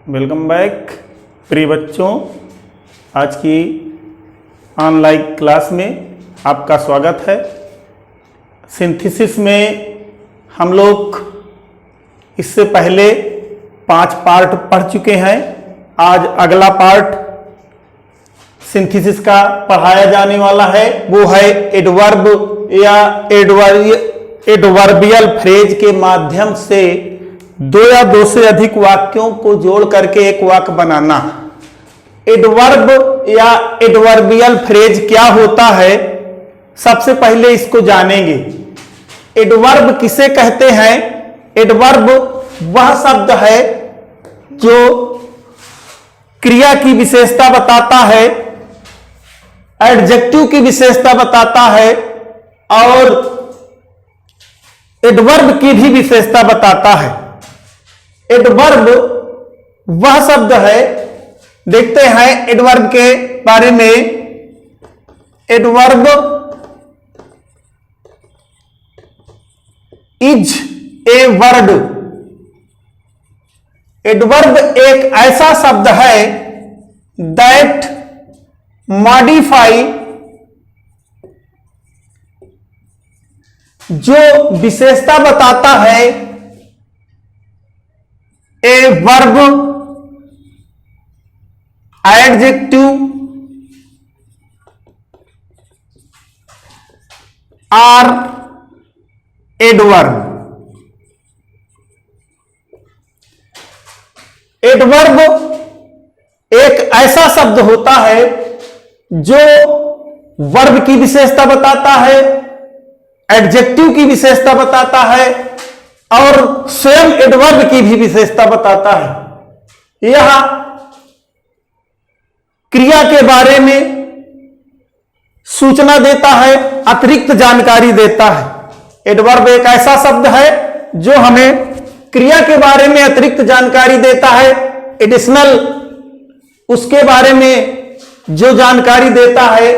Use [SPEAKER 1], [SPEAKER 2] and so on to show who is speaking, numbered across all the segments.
[SPEAKER 1] Welcome back प्रिय बच्चों। आज की ऑनलाइन क्लास में आपका स्वागत है। सिंथेसिस में हम लोग इससे पहले 5 पार्ट पढ़ चुके हैं। आज अगला पार्ट सिंथेसिस का पढ़ाया जाने वाला है, वो है एडवर्ब या एडवर्बियल फ्रेज के माध्यम से 2 या 2 से अधिक वाक्यों को जोड़ करके एक वाक्य बनाना। एडवर्ब या एडवर्बियल फ्रेज क्या होता है, सबसे पहले इसको जानेंगे। एडवर्ब किसे कहते हैं? एडवर्ब वह शब्द है जो क्रिया की विशेषता बताता है, एडजेक्टिव की विशेषता बताता है और एडवर्ब की भी विशेषता बताता है। एडवर्ब वह शब्द है, देखते हैं एडवर्ब के बारे में। Adverb is a word. Adverb एक ऐसा शब्द है दैट मॉडिफाई, जो विशेषता बताता है ए वर्ब, एडजेक्टिव और एडवर्ब। एडवर्ब एक ऐसा शब्द होता है जो वर्ब की विशेषता बताता है, एडजेक्टिव की विशेषता बताता है और स्वयं एडवर्ब की भी विशेषता बताता है। यह क्रिया के बारे में सूचना देता है, अतिरिक्त जानकारी देता है। एडवर्ब एक ऐसा शब्द है जो हमें क्रिया के बारे में अतिरिक्त जानकारी देता है, एडिशनल उसके बारे में जो जानकारी देता है,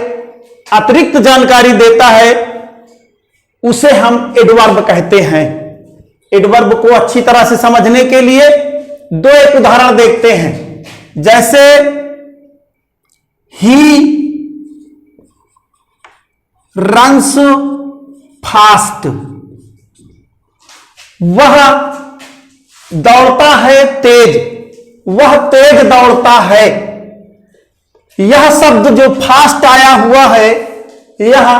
[SPEAKER 1] अतिरिक्त जानकारी देता है, उसे हम एडवर्ब कहते हैं। एडवर्ब को अच्छी तरह से समझने के लिए 2 एक उदाहरण देखते हैं। जैसे ही रन्स फास्ट, वह दौड़ता है तेज, वह तेज दौड़ता है। यह शब्द जो फास्ट आया हुआ है, यह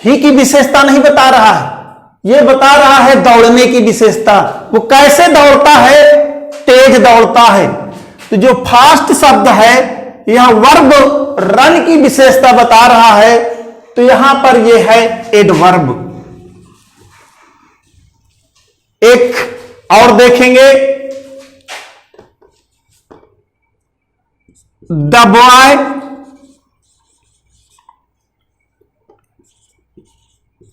[SPEAKER 1] ही की विशेषता नहीं बता रहा है, यह बता रहा है दौड़ने की विशेषता। वो कैसे दौड़ता है? तेज दौड़ता है। तो जो फास्ट शब्द है यह वर्ब रन की विशेषता बता रहा है, तो यहां पर यह है एडवर्ब। एक और देखेंगे, द बॉय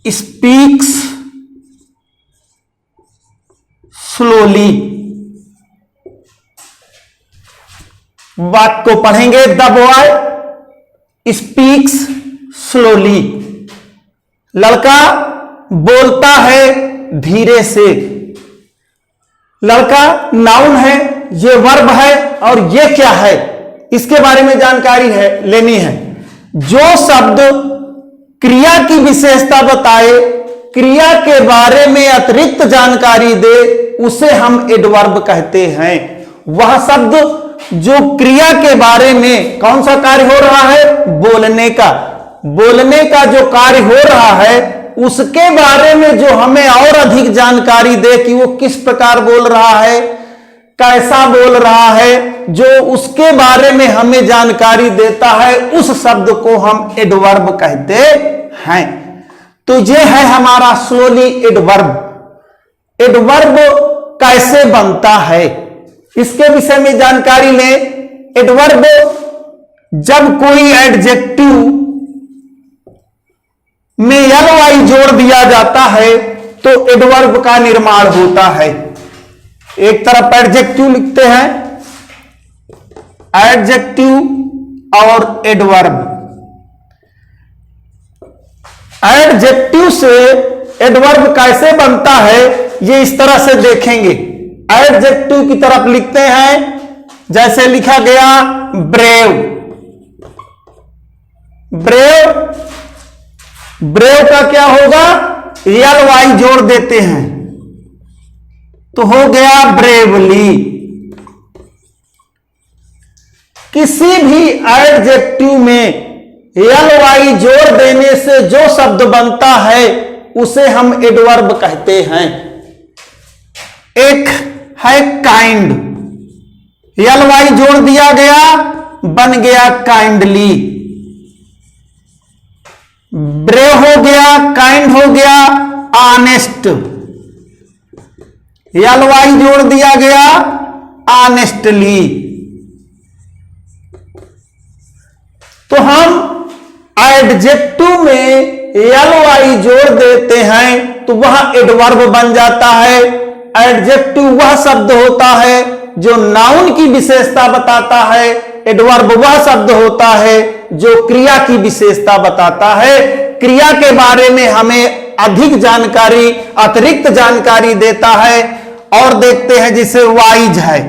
[SPEAKER 1] स्पीक्स स्लोली। वाक्य को पढ़ेंगे, द बॉय स्पीक्स स्लोली। लड़का बोलता है धीरे से। लड़का नाउन है, ये वर्ब है और ये क्या है, इसके बारे में जानकारी है लेनी है। जो शब्द क्रिया की विशेषता बताए, क्रिया के बारे में अतिरिक्त जानकारी दे, उसे हम एडवर्ब कहते हैं। वह शब्द जो क्रिया के बारे में कौन सा कार्य हो रहा है? बोलने का। बोलने का जो कार्य हो रहा है, उसके बारे में जो हमें और अधिक जानकारी दे कि वो किस प्रकार बोल रहा है, कैसा बोल रहा है, जो उसके बारे में हमें जानकारी देता है, उस शब्द को हम एडवर्ब कहते हैं। तो ये है हमारा स्लोली एडवर्ब। एडवर्ब कैसे बनता है, इसके विषय में जानकारी लें। एडवर्ब जब कोई एडजेक्टिव में ly जोड़ दिया जाता है तो एडवर्ब का निर्माण होता है। एक तरफ एडजेक्टिव लिखते हैं, एडजेक्टिव और एडवर्ब। एडजेक्टिव से एडवर्ब कैसे बनता है, ये इस तरह से देखेंगे। एडजेक्टिव की तरफ लिखते हैं जैसे लिखा गया ब्रेव, ब्रेव, ब्रेव का क्या होगा, यल वाई जोड़ देते हैं तो हो गया ब्रेवली। किसी भी एडजेक्टिव में यल वाई जोड़ देने से जो शब्द बनता है उसे हम एडवर्ब कहते हैं। एक है काइंड, यल वाई जोड़ दिया गया, बन गया काइंडली। ब्रेव हो गया, काइंड हो गया, ऑनेस्ट, यल वाई जोड़ दिया गया, ऑनेस्टली। तो हम एडजेक्टिव में यल वाई जोड़ देते हैं तो वह एडवर्ब बन जाता है। एडजेक्टिव वह शब्द होता है जो नाउन की विशेषता बताता है, एडवर्ब वह शब्द होता है जो क्रिया की विशेषता बताता है। क्रिया के बारे में हमें अधिक जानकारी, अतिरिक्त जानकारी देता है। और देखते हैं जैसे वाइज है,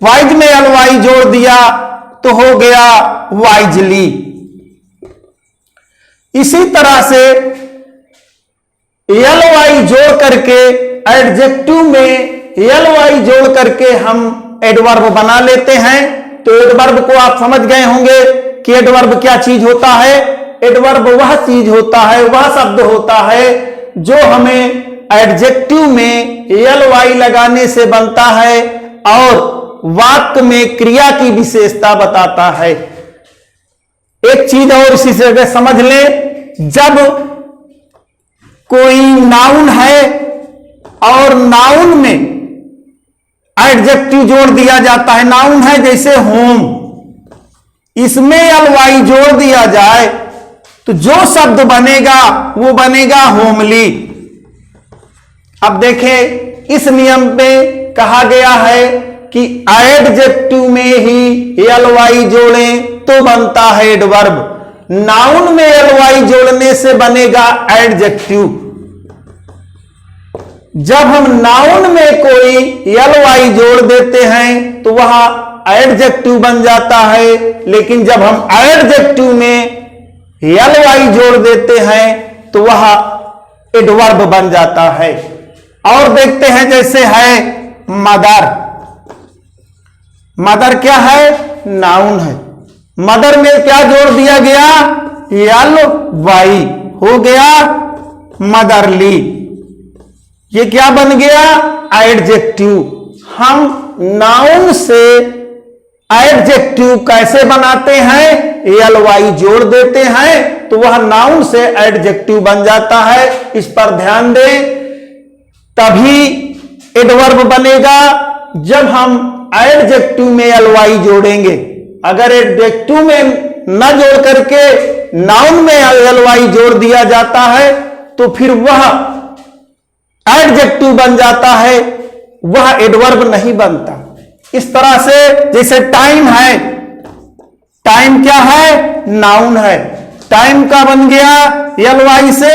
[SPEAKER 1] वाइज में यल वाई जोड़ दिया तो हो गया वाइजली। इसी तरह से यल वाई जोड़ करके एडजेक्टिव में यल वाई जोड़ करके हम एडवर्ब बना लेते हैं। तो एडवर्ब को आप समझ गए होंगे कि एडवर्ब क्या चीज होता है। एडवर्ब वह चीज होता है, वह शब्द होता है जो हमें एडजेक्टिव में यल वाई लगाने से बनता है और वाक्य में क्रिया की विशेषता बताता है। एक चीज और इसी से समझ लें, जब कोई नाउन है और नाउन में एडजेक्टिव जोड़ दिया जाता है, नाउन है जैसे होम, इसमें यल वाई जोड़ दिया जाए तो जो शब्द बनेगा वो बनेगा होमली। अब देखें इस नियम में कहा गया है कि एडजेक्टिव में ही यल वाई जोड़ें तो बनता है एडवर्ब, नाउन में यल वाई जोड़ने से बनेगा एडजेक्टिव। जब हम नाउन में कोई यल वाई जोड़ देते हैं तो वह एडजेक्टिव बन जाता है, लेकिन जब हम एडजेक्टिव में यल वाई जोड़ देते हैं तो वह एडवर्ब बन जाता है। और देखते हैं जैसे है मदर, मदर क्या है, नाउन है, मदर में क्या जोड़ दिया गया, यल वाई, हो गया मदरली। ये क्या बन गया, एडजेक्टिव। हम नाउन से एडजेक्टिव कैसे बनाते हैं, यल वाई जोड़ देते हैं तो वह नाउन से एडजेक्टिव बन जाता है। इस पर ध्यान दें, तभी एडवर्ब बनेगा जब हम एडजेक्टिव में यल वाई जोड़ेंगे। अगर एडजेक्टिव में न जोड़ करके नाउन में यल वाई जोड़ दिया जाता है तो फिर वह एडजेक्टिव बन जाता है, वह एडवर्ब नहीं बनता। इस तरह से जैसे टाइम है, टाइम क्या है, नाउन है, टाइम का बन गया यल वाई से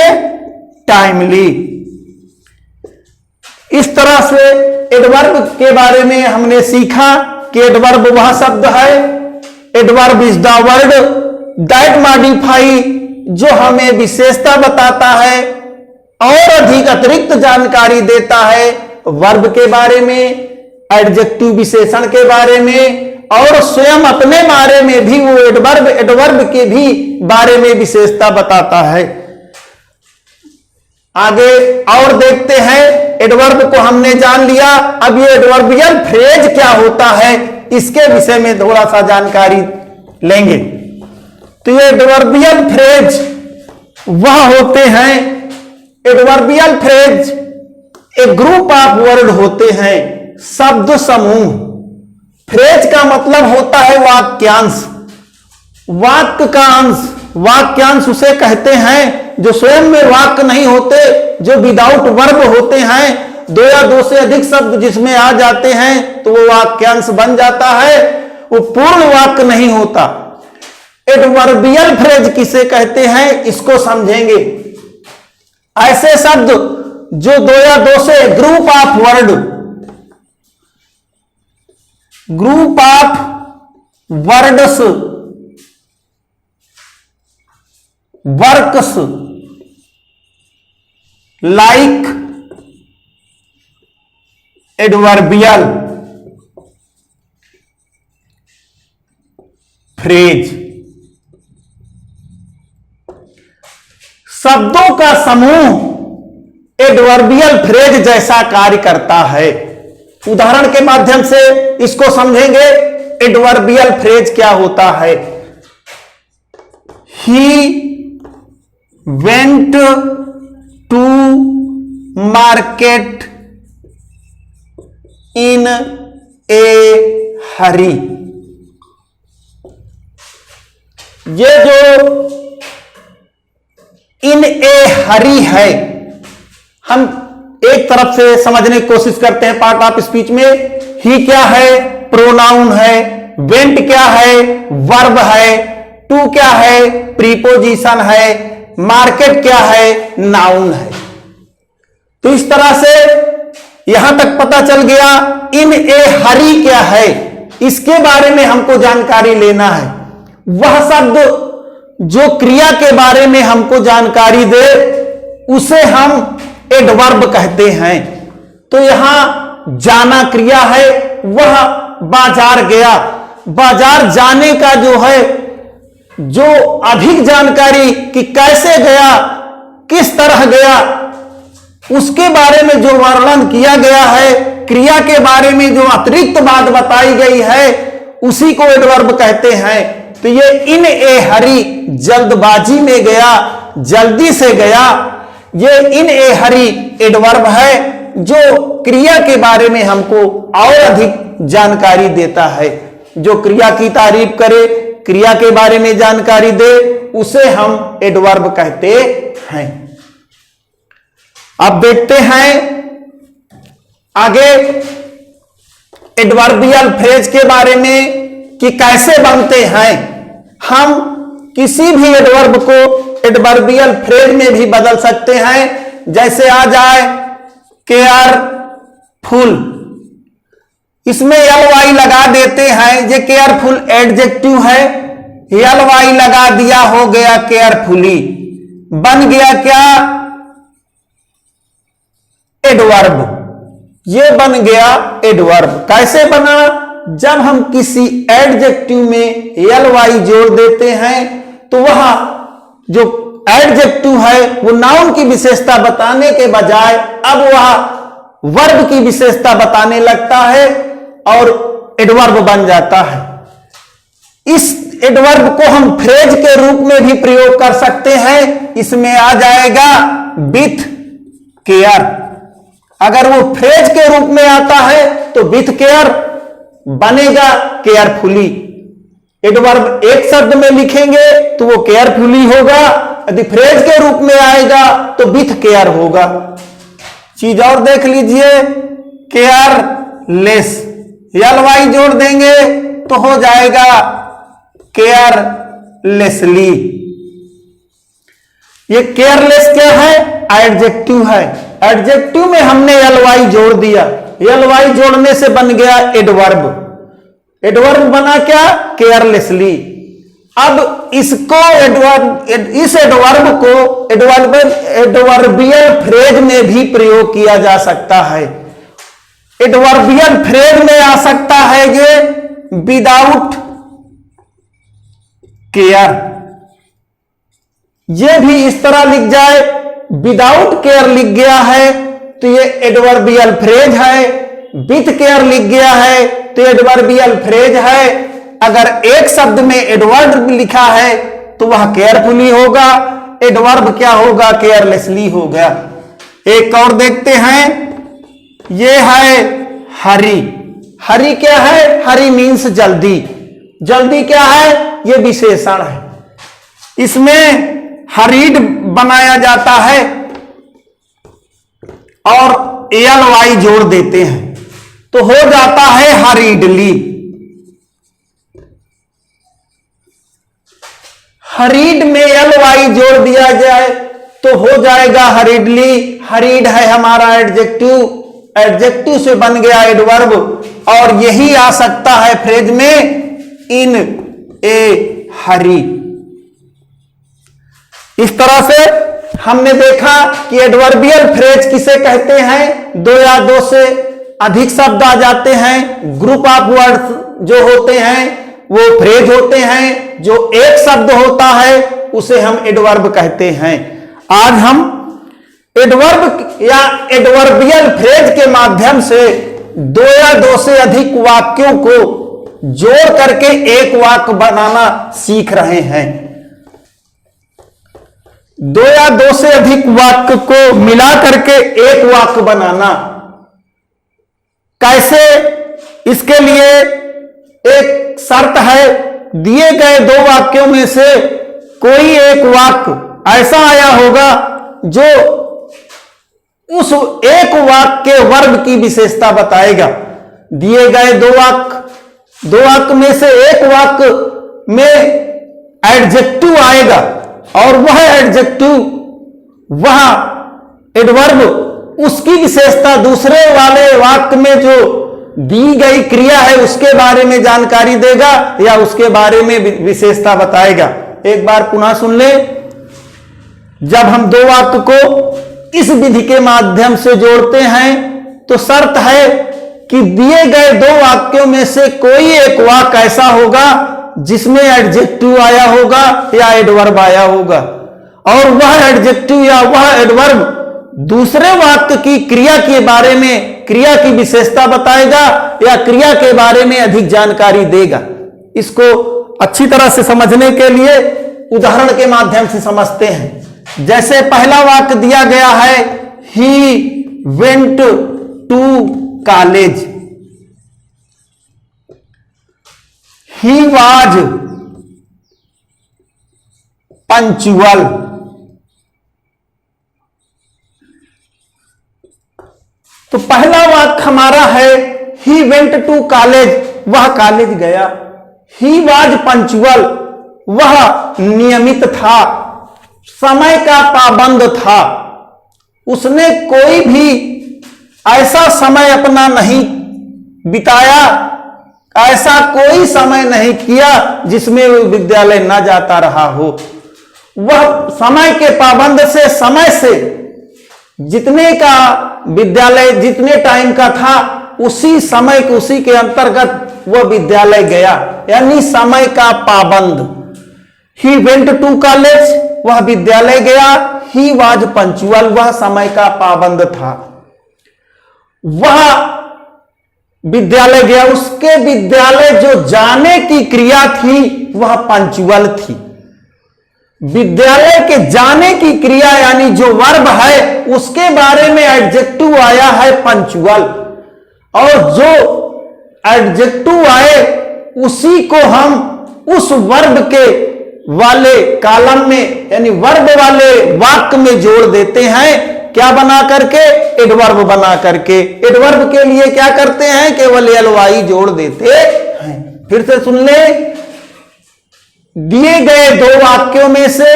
[SPEAKER 1] टाइमली। इस तरह से एडवर्ब के बारे में हमने सीखा कि एडवर्ब वह शब्द है, adverb is the word that modify, जो हमें विशेषता बताता है और अधिक अतिरिक्त जानकारी देता है वर्ब के बारे में, एडजेक्टिव विशेषण के बारे में, और स्वयं अपने बारे में भी वो एडवर्ब के भी बारे में विशेषता बताता है। आगे और देखते हैं, एडवर्ब को हमने जान लिया, अब ये एडवर्बियल फ्रेज क्या होता है इसके विषय में थोड़ा सा जानकारी लेंगे। तो ये एडवर्बियल फ्रेज वह होते हैं, एडवर्बियल फ्रेज एक ग्रुप ऑफ वर्ड होते हैं, शब्द समूह। फ्रेज का मतलब होता है वाक्यांश, वाक्य का अंश। वाक्यांश उसे कहते हैं जो स्वयं में वाक्य नहीं होते, जो विदाउट वर्ब होते हैं, दो या दो से अधिक शब्द जिसमें आ जाते हैं तो वो वाक्यांश बन जाता है, वो पूर्ण वाक्य नहीं होता। एडवर्बियल फ्रेज किसे कहते हैं इसको समझेंगे। ऐसे शब्द जो दो या दो से group of word group of words works like adverbial phrase. शब्दों का समूह एडवर्बियल फ्रेज जैसा कार्य करता है। उदाहरण के माध्यम से इसको समझेंगे। एडवर्बियल फ्रेज क्या होता है? He went to market in a hurry. ये जो इन ए हरी है, हम एक तरफ से समझने की कोशिश करते हैं पार्ट ऑफ स्पीच में। ही क्या है? प्रोनाउन है। वेंट क्या है? वर्ब है। टू क्या है? प्रीपोजिशन है। मार्केट क्या है? नाउन है। तो इस तरह से यहां तक पता चल गया इन ए हरी क्या है, इसके बारे में हमको जानकारी लेना है। वह शब्द जो क्रिया के बारे में हमको जानकारी दे उसे हम एडवर्ब कहते हैं। तो यहां जाना क्रिया है, वह बाजार गया। बाजार जाने का जो है, जो अधिक जानकारी कि कैसे गया, किस तरह गया, उसके बारे में जो वर्णन किया गया है, क्रिया के बारे में जो अतिरिक्त बात बताई गई है, उसी को एडवर्ब कहते हैं। तो ये इन ए हरी जल्दबाजी में गया, जल्दी से गया। ये इन ए हरी एडवर्ब है जो क्रिया के बारे में हमको और अधिक जानकारी देता है। जो क्रिया की तारीफ करे, क्रिया के बारे में जानकारी दे, उसे हम एडवर्ब कहते हैं। अब देखते हैं आगे एडवर्बियल फ्रेज के बारे में कि कैसे बनते हैं। हम किसी भी एडवर्ब को एडवर्बियल फ्रेज में भी बदल सकते हैं। जैसे आ जाए केयरफुल, इसमें यल वाई लगा देते हैं। ये केयरफुल एडजेक्टिव है, यल वाई लगा दिया, हो गया केयरफुली। बन गया क्या? एडवर्ब। ये बन गया एडवर्ब। कैसे बना? जब हम किसी एडजेक्टिव में यल वाई जोड़ देते हैं तो वह जो एडजेक्टिव है वो नाउन की विशेषता बताने के बजाय अब वह वर्ब की विशेषता बताने लगता है और एडवर्ब बन जाता है। इस एडवर्ब को हम फ्रेज के रूप में भी प्रयोग कर सकते हैं। इसमें आ जाएगा विथ केयर। अगर वो फ्रेज के रूप में आता है तो विथ केयर बनेगा केयरफुली। एडवर्ब एक शब्द में लिखेंगे तो वो केयरफुली होगा, यदि फ्रेज के रूप में आएगा तो विथ केयर होगा। चीज और देख लीजिए, केयरलेस, यल वाई जोड़ देंगे तो हो जाएगा केयरलेसली। ये केयरलेस क्या है? एडजेक्टिव है। एडजेक्टिव में हमने यल वाई जोड़ दिया, यल वाई जोड़ने से बन गया एडवर्ब। एडवर्ब बना क्या? केयरलेसली। अब इसको इस एडवर्ब को एडवर्बियल फ्रेज में भी प्रयोग किया जा सकता है। एडवर्बियल फ्रेज में आ सकता है ये विदाउट केयर। ये भी इस तरह लिख जाए, विदाउट केयर लिख गया है तो ये एडवर्बियल फ्रेज है। विथ केयर लिख गया है तो एडवर्बियल फ्रेज है। अगर एक शब्द में एडवर्ब लिखा है तो वह केयरफुली होगा, एडवर्ब क्या होगा? केयरलेसली हो गया। एक और देखते हैं, ये है हरी। हरी क्या है? हरी मीन्स जल्दी। जल्दी क्या है? ये विशेषण है। इसमें हरीड बनाया जाता है और यल वाई जोड़ देते हैं तो हो जाता है हरीडली। हरीड में यल वाई जोड़ दिया जाए तो हो जाएगा हरीडली। हरीड है हमारा एडजेक्टिव, एडजेक्टिव से बन गया एडवर्ब। और यही आ सकता है फ्रेज में इन ए हरी। इस तरह से हमने देखा कि एडवर्बियल फ्रेज किसे कहते हैं, दो या दो से अधिक शब्द आ जाते हैं, ग्रुप ऑफ वर्ड्स जो होते हैं वो फ्रेज होते हैं, जो एक शब्द होता है उसे हम एडवर्ब कहते हैं। आज हम एडवर्ब या एडवर्बियल फ्रेज के माध्यम से दो या दो से अधिक वाक्यों को जोड़ करके एक वाक्य बनाना सीख रहे हैं। दो या दो से अधिक वाक्य को मिला करके एक वाक्य बनाना कैसे, इसके लिए एक शर्त है, दिए गए दो वाक्यों में से कोई एक वाक्य ऐसा आया होगा जो उस एक वाक्य के वर्ब की विशेषता बताएगा। दिए गए दो वाक्य में से एक वाक्य में एडजेक्टिव आएगा और वह एडजेक्टिव, वह एडवर्ब उसकी विशेषता दूसरे वाले वाक्य में जो दी गई क्रिया है उसके बारे में जानकारी देगा या उसके बारे में विशेषता बताएगा। एक बार पुनः सुन ले, जब हम दो वाक्य को इस विधि के माध्यम से जोड़ते हैं तो शर्त है कि दिए गए दो वाक्यों में से कोई एक वाक्य ऐसा होगा जिसमें एडजेक्टिव आया होगा या एडवर्ब आया होगा, और वह एडजेक्टिव या वह एडवर्ब दूसरे वाक्य की क्रिया के बारे में, क्रिया की विशेषता बताएगा या क्रिया के बारे में अधिक जानकारी देगा। इसको अच्छी तरह से समझने के लिए उदाहरण के माध्यम से समझते हैं। जैसे पहला वाक्य दिया गया है, he went to college, he was punctual. तो पहला वाक्य हमारा है ही वेंट टू कॉलेज, वह कॉलेज गया। ही वाज पंक्चुअल, वह नियमित था, समय का पाबंद था। उसने कोई भी ऐसा समय अपना नहीं बिताया, ऐसा कोई समय नहीं किया जिसमें वो विद्यालय ना जाता रहा हो। वह समय के पाबंद से, समय से जितने का विद्यालय जितने टाइम का था उसी समय के, उसी के अंतर्गत वह विद्यालय गया, यानी समय का पाबंद। ही वेंट टू कॉलेज, वह विद्यालय गया। ही वाज पंक्चुअल, वह समय का पाबंद था। वह विद्यालय गया, उसके विद्यालय जो जाने की क्रिया थी वह पंक्चुअल थी। विद्यालय के जाने की क्रिया यानी जो वर्ब है उसके बारे में एडजेक्टिव आया है पंक्चुअल, और जो एडजेक्टिव आए उसी को हम उस वर्ब के वाले कॉलम में यानी वर्ब वाले वाक्य में जोड़ देते हैं। क्या बना करके? एडवर्ब बना करके। एडवर्ब के लिए क्या करते हैं? केवल एलवाई जोड़ देते हैं। फिर से सुन ले, दिए गए दो वाक्यों में से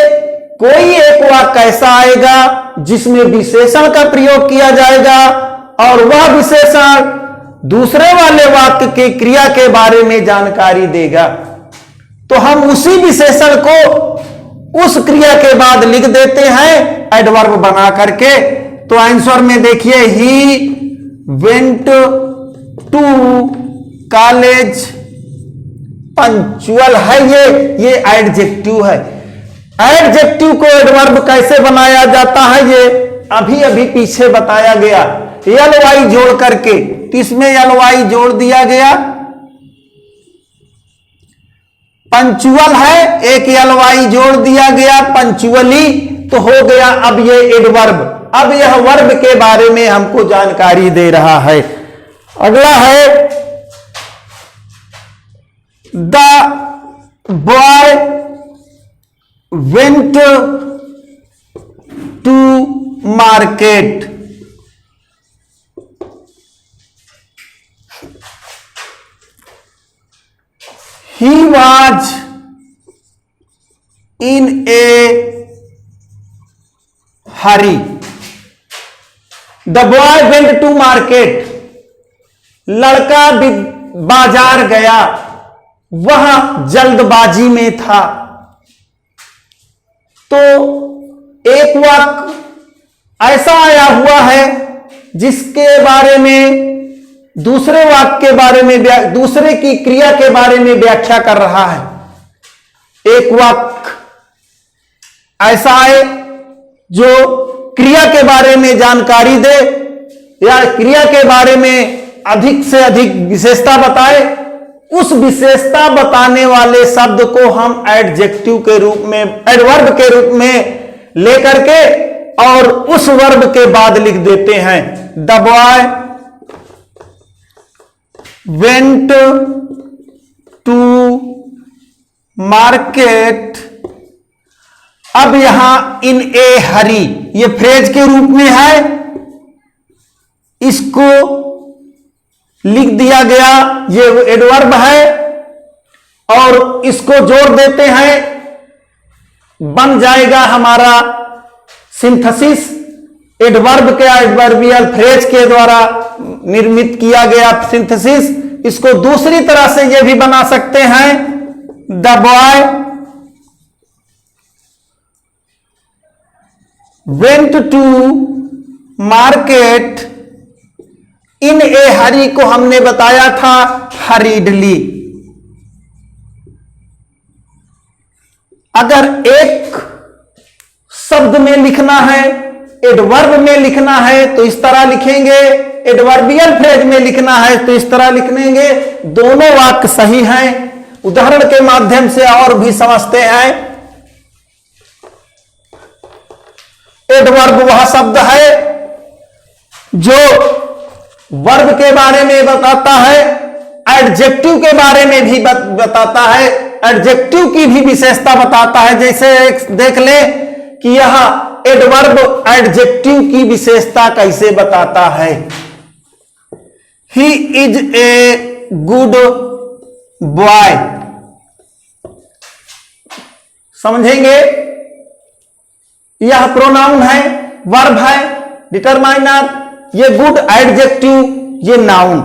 [SPEAKER 1] कोई एक वाक्य ऐसा आएगा जिसमें विशेषण का प्रयोग किया जाएगा और वह विशेषण दूसरे वाले वाक्य के क्रिया के बारे में जानकारी देगा। तो हम उसी विशेषण को उस क्रिया के बाद लिख देते हैं एडवर्ब बना करके। तो आंसर में देखिए, he went to college punctual है, ये एडजेक्टिव है। एडजेक्टिव को एडवर्ब कैसे बनाया जाता है ये अभी अभी पीछे बताया गया, एलवाई जोड़ करके। तो इसमें एलवाई जोड़ दिया गया, पंक्चुअल है, एक एलवाई जोड़ दिया गया पंक्चुअली, तो हो गया अब ये एडवर्ब। अब यह वर्ब के बारे में हमको जानकारी दे रहा है। अगला है, the boy went to market. He was in a hurry. The boy went to market. लड़का बाजार गया, वह जल्दबाजी में था। तो एक वाक्य ऐसा आया हुआ है जिसके बारे में दूसरे वाक्य के बारे में, दूसरे की क्रिया के बारे में व्याख्या कर रहा है। एक वाक्य ऐसा है जो क्रिया के बारे में जानकारी दे या क्रिया के बारे में अधिक से अधिक विशेषता बताए। उस विशेषता बताने वाले शब्द को हम एडजेक्टिव के रूप में, एडवर्ब के रूप में लेकर के और उस वर्ब के बाद लिख देते हैं। The boy went to market. अब यहां इन ए हरी ये फ्रेज के रूप में है, इसको लिख दिया गया, ये एडवर्ब है और इसको जोड़ देते हैं, बन जाएगा हमारा सिंथेसिस। एडवर्ब के एडवर्बियल फ्रेज के द्वारा निर्मित किया गया सिंथेसिस। इसको दूसरी तरह से ये भी बना सकते हैं, the boy went to market in a hurry को हमने बताया था हरीडली। अगर एक शब्द में लिखना है, एडवर्ब में लिखना है तो इस तरह लिखेंगे, एडवर्बियल फ्रेज में लिखना है तो इस तरह लिख लेंगे। दोनों वाक्य सही हैं। उदाहरण के माध्यम से और भी समझते हैं। एडवर्ब वह शब्द है जो वर्ब के बारे में बताता है, एडजेक्टिव के बारे में भी बताता है, एडजेक्टिव की भी विशेषता बताता है। जैसे देख ले कि यह एडवर्ब एडजेक्टिव की विशेषता कैसे बताता है। He is a good boy. समझेंगे, यह प्रोनाउन है, वर्ब है, डिटरमाइनर, ये गुड एडजेक्टिव, ये नाउन।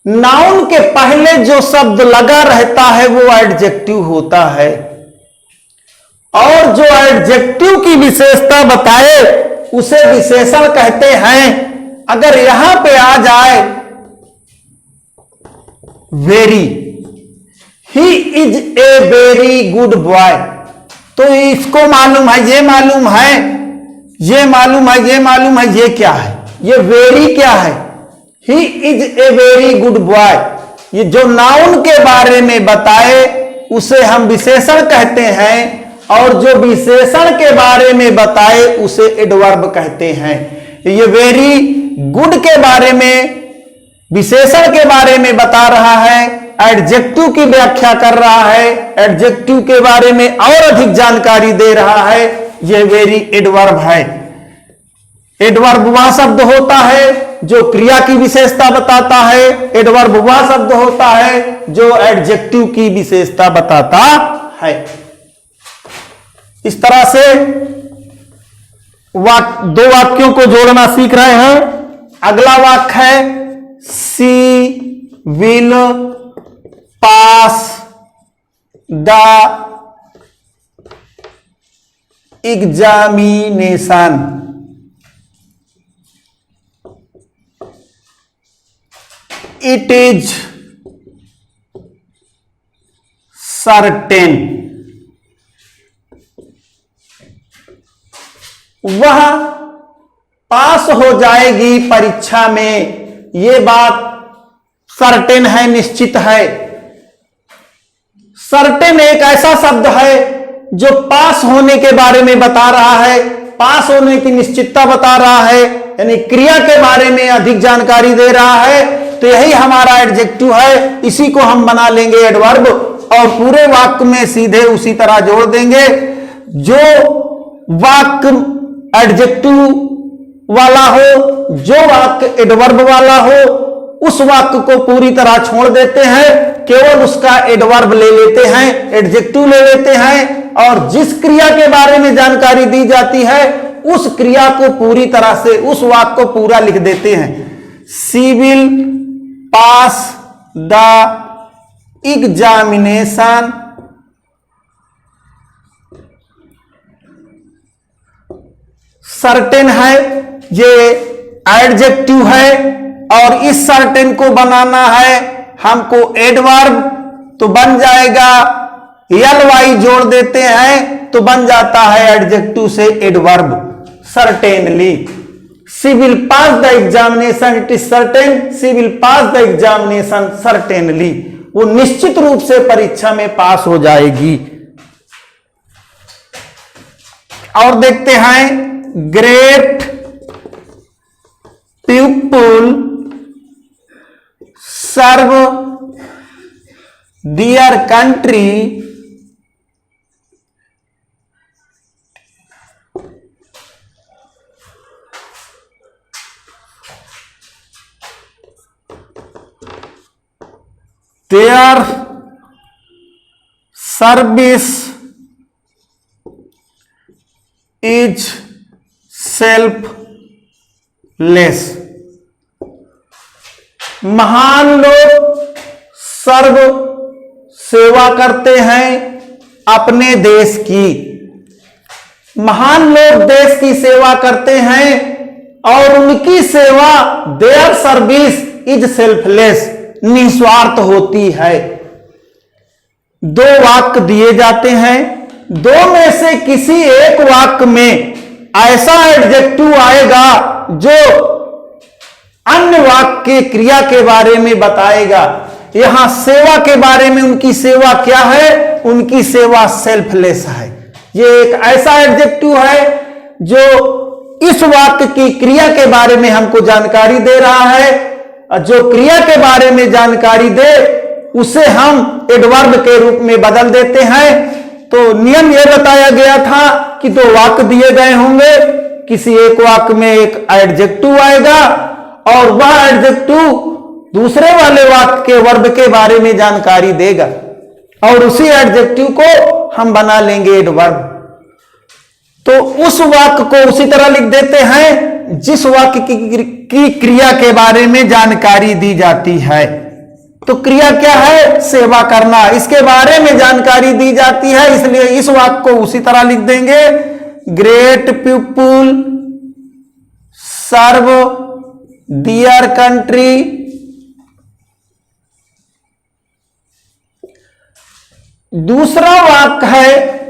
[SPEAKER 1] नाउन के पहले जो शब्द लगा रहता है वो एडजेक्टिव होता है, और जो एडजेक्टिव की विशेषता बताए उसे विशेषण कहते हैं। अगर यहां पे आ जाए very, he is a very good boy, तो इसको मालूम है, ये मालूम है, ये मालूम है, ये मालूम है, ये क्या है, ये वेरी क्या है, he is a very good boy. ये जो नाउन के बारे में बताए उसे हम विशेषण कहते हैं, और जो विशेषण के बारे में बताए उसे एडवर्ब कहते हैं। ये वेरी गुड के बारे में, विशेषण के बारे में बता रहा है, एडजेक्टिव की व्याख्या कर रहा है, एडजेक्टिव के बारे में और अधिक जानकारी दे रहा है, यह वेरी एडवर्ब है। एडवर्ब वह शब्द होता है जो क्रिया की विशेषता बताता है, एडवर्ब वह शब्द होता है जो एडजेक्टिव की विशेषता बताता है। इस तरह से दो वाक्यों को जोड़ना सीख रहे हैं। अगला वाक्य है she will pass the examination. It is certain, वह पास हो जाएगी परीक्षा में, यह बात सर्टेन है, निश्चित है। सर्टेन एक ऐसा शब्द है जो पास होने के बारे में बता रहा है, पास होने की निश्चितता बता रहा है, यानी क्रिया के बारे में अधिक जानकारी दे रहा है। तो यही हमारा एडजेक्टिव है, इसी को हम बना लेंगे एडवर्ब, और पूरे वाक्य में सीधे उसी तरह जोड़ देंगे। जो वाक्य एडजेक्टिव वाला हो, जो वाक्य एडवर्ब वाला हो, उस वाक्य को पूरी तरह छोड़ देते हैं, केवल उसका एडवर्ब ले लेते हैं, एडजेक्टिव ले लेते हैं, और जिस क्रिया के बारे में जानकारी दी जाती है उस क्रिया को पूरी तरह से, उस वाक्य को पूरा लिख देते हैं। She will pass the examination, certain है, ये एडजेक्टिव है और इस सर्टेन को बनाना है हमको एडवर्ब, तो बन जाएगा ly जोड़ देते हैं तो बन जाता है एडजेक्टिव से adverb. Certainly, she will pass the examination, it is certain she will pass the examination certainly, वो निश्चित रूप से परीक्षा में पास हो जाएगी। और देखते हैं great people serve their country their service is selfless। महान लोग सर्व सेवा करते हैं अपने देश की, महान लोग देश की सेवा करते हैं और उनकी सेवा देयर सर्विस इज सेल्फलेस, निस्वार्थ होती है। दो वाक्य दिए जाते हैं, दो में से किसी एक वाक्य में ऐसा एडजेक्टिव आएगा जो अन्य वाक्य के क्रिया के बारे में बताएगा। यहां सेवा के बारे में, उनकी सेवा क्या है, उनकी सेवा सेल्फलेस है। ये एक ऐसा एडजेक्टिव है जो इस वाक्य की क्रिया के बारे में हमको जानकारी दे रहा है, जो क्रिया के बारे में जानकारी दे उसे हम एडवर्ब के रूप में बदल देते हैं। तो नियम यह बताया गया था कि दो वाक्य दिए गए होंगे, किसी एक वाक्य में एक एडजेक्टिव आएगा और वह एडजेक्टिव दूसरे वाले वाक्य के वर्ब के बारे में जानकारी देगा और उसी एडजेक्टिव को हम बना लेंगे एडवर्ब। तो उस वाक्य को उसी तरह लिख देते हैं जिस वाक्य की क्रिया के बारे में जानकारी दी जाती है। तो क्रिया क्या है, सेवा करना, इसके बारे में जानकारी दी जाती है, इसलिए इस वाक्य को उसी तरह लिख देंगे great people serve their country दूसरा वाक्य है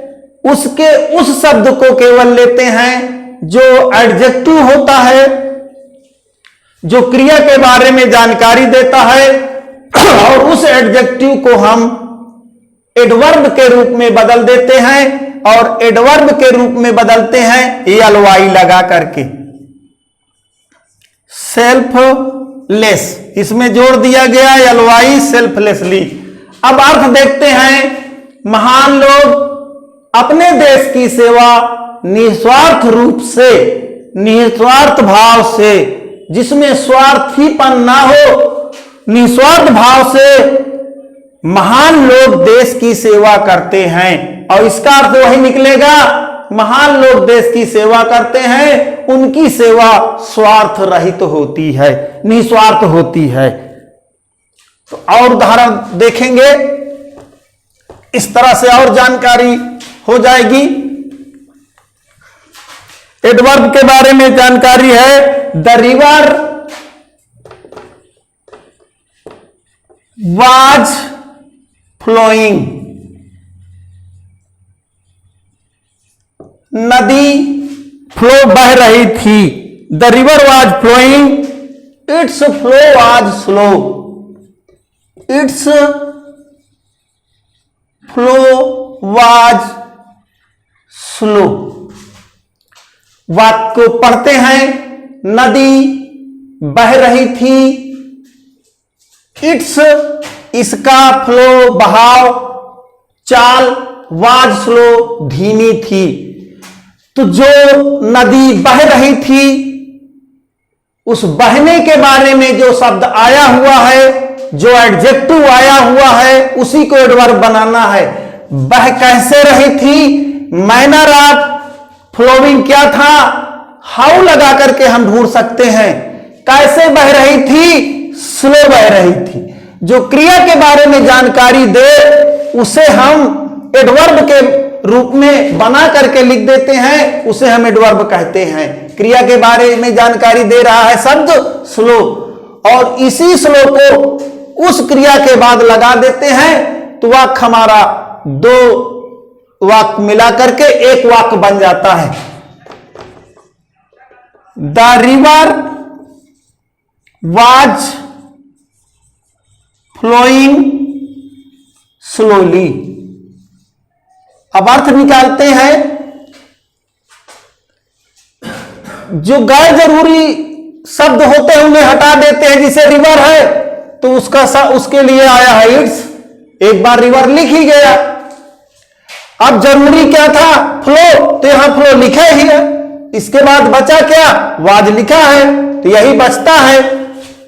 [SPEAKER 1] उसके उस शब्द को केवल लेते हैं जो एडजेक्टिव होता है, जो क्रिया के बारे में जानकारी देता है और उस एडजेक्टिव को हम एडवर्ब के रूप में बदल देते हैं और एडवर्ब के रूप में बदलते हैं ly लगा करके। सेल्फलेस, इसमें जोड़ दिया गया ly सेल्फलेसली। अब अर्थ देखते हैं, महान लोग अपने देश की सेवा निस्वार्थ रूप से, निस्वार्थ भाव से, जिसमें स्वार्थीपन ना हो, निस्वार्थ भाव से महान लोग देश की सेवा करते हैं। और इसका अर्थ वही निकलेगा, महान लोग देश की सेवा करते हैं, उनकी सेवा स्वार्थ रहित होती है, निस्वार्थ होती है। तो और उदाहरण देखेंगे, इस तरह से और जानकारी हो जाएगी। एडवर्ब के बारे में जानकारी है, द रिवर वाज फ्लोइंग, नदी फ्लो बह रही थी। The river was flowing, its flow was slow, its flow was slow. वाक्य को पढ़ते हैं, नदी बह रही थी, इट्स इसका फ्लो बहाव, चाल, वाज स्लो धीमी थी। तो जो नदी बह रही थी उस बहने के बारे में जो शब्द आया हुआ है, जो एडजेक्टिव आया हुआ है, उसी को एडवर्ब बनाना है। बह कैसे रही थी, मैनर ऑफ फ्लोइंग क्या था, हाउ लगा करके हम ढूंढ सकते हैं। कैसे बह रही थी, स्लो बह रही थी। जो क्रिया के बारे में जानकारी दे उसे हम एडवर्ब के रूप में बना करके लिख देते हैं, उसे हम एडवर्ब कहते हैं। क्रिया के बारे में जानकारी दे रहा है शब्द स्लो, और इसी स्लो को उस क्रिया के बाद लगा देते हैं तो वाक्य हमारा दो वाक्य मिला करके एक वाक्य बन जाता है। The river was flowing slowly. अब अर्थ निकालते हैं। जो गैर जरूरी शब्द होते हैं उन्हें हटा देते हैं, जिसे रिवर है तो उसके लिए आया है इट्स, एक बार रिवर लिख ही गया। अब जरूरी क्या था? फ्लो, तो यहां फ्लो लिखा ही है। इसके बाद बचा क्या? वाज लिखा है, तो यही बचता है।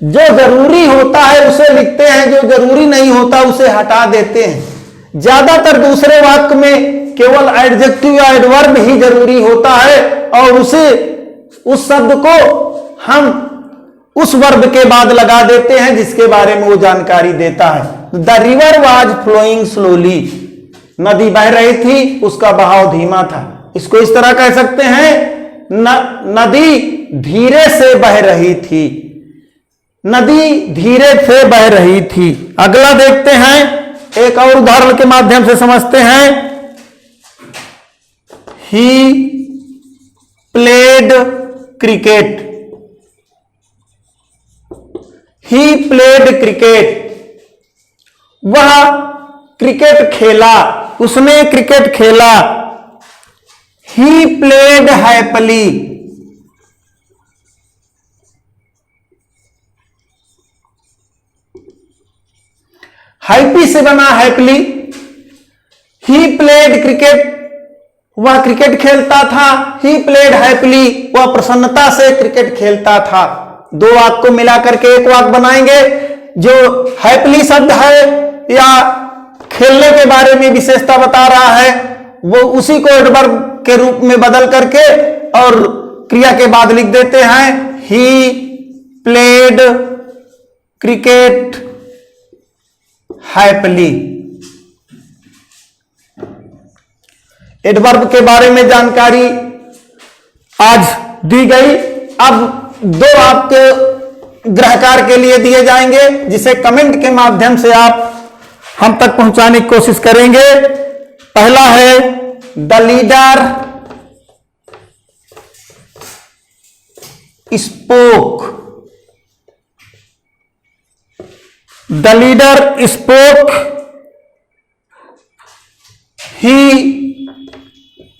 [SPEAKER 1] जो जरूरी होता है उसे लिखते हैं, जो जरूरी नहीं होता उसे हटा देते हैं। ज्यादातर दूसरे वाक्य में केवल एडजेक्टिव या एडवर्ब ही जरूरी होता है, और उस शब्द को हम उस वर्ब के बाद लगा देते हैं जिसके बारे में वो जानकारी देता है। The river was flowing slowly. नदी बह रही थी, उसका बहाव धीमा था। इसको इस तरह कह सकते हैं, नदी धीरे से बह रही थी। नदी धीरे से बह रही थी। अगला देखते हैं, एक और उदाहरण के माध्यम से समझते हैं। He played cricket. He played cricket. वह क्रिकेट खेला, उसने क्रिकेट खेला। He played happily. हैप्पी से बना हैप्पीली। ही प्लेड क्रिकेट, वह क्रिकेट खेलता था। ही प्लेड हैप्पीली, वह प्रसन्नता से क्रिकेट खेलता था। दो वाक्य को मिलाकर के एक वाक्य बनाएंगे। जो हैप्पीली शब्द है या खेलने के बारे में विशेषता बता रहा है, वो उसी को एडवर्ब के रूप में बदल करके और क्रिया के बाद लिख देते हैं। He played cricket happily. Adverb के बारे में जानकारी आज दी गई। अब दो वाक्य गृहकार के लिए दिए जाएंगे, जिसे कमेंट के माध्यम से आप हम तक पहुंचाने की कोशिश करेंगे। पहला है, the leader spoke. The leader spoke. He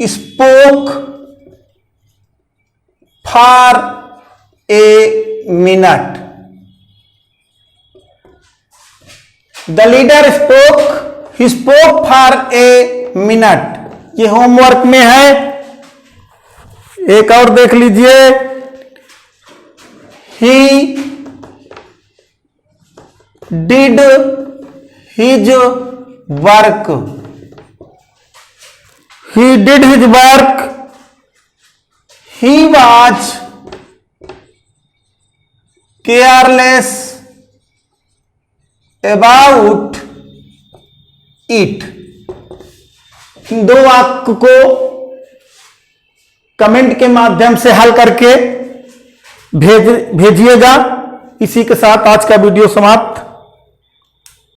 [SPEAKER 1] spoke for a minute. The leader spoke, he spoke for a minute. ये होमवर्क में है। एक और देख लीजिए। He did his work. He did his work. He was careless about it. इन दो वाक्य को कमेंट के माध्यम से हल करके भेजिएगा। इसी के साथ आज का वीडियो समाप्त।